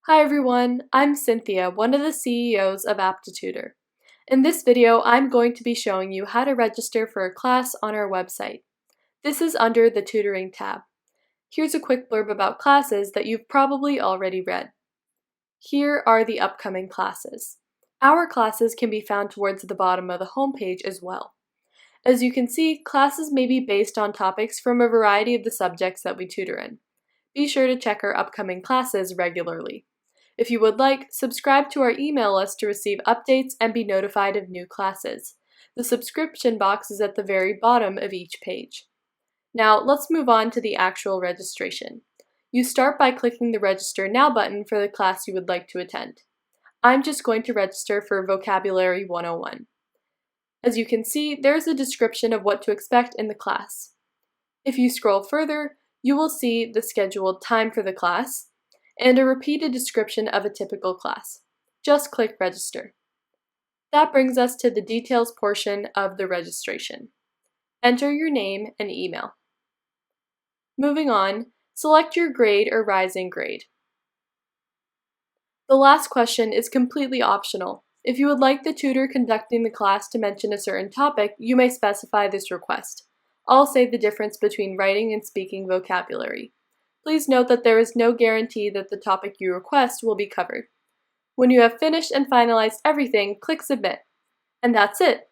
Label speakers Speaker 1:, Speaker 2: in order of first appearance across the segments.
Speaker 1: Hi everyone, I'm Cynthia, one of the CEOs of Aptitutor. In this video, I'm going to be showing you how to register for a class on our website. This is under the Tutoring tab. Here's a quick blurb about classes that you've probably already read. Here are the upcoming classes. Our classes can be found towards the bottom of the homepage as well. As you can see, classes may be based on topics from a variety of the subjects that we tutor in. Be sure to check our upcoming classes regularly. If you would like, subscribe to our email list to receive updates and be notified of new classes. The subscription box is at the very bottom of each page. Now, let's move on to the actual registration. You start by clicking the Register Now button for the class you would like to attend. I'm just going to register for Vocabulary 101. As you can see, there's a description of what to expect in the class. If you scroll further, you will see the scheduled time for the class, and a repeated description of a typical class. Just click Register. That brings us to the details portion of the registration. Enter your name and email. Moving on, select your grade or rising grade. The last question is completely optional. If you would like the tutor conducting the class to mention a certain topic, you may specify this request. I'll say the difference between writing and speaking vocabulary. Please note that there is no guarantee that the topic you request will be covered. When you have finished and finalized everything, click Submit. And that's it!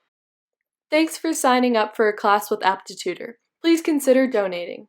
Speaker 1: Thanks for signing up for a class with Aptitutor. Please consider donating.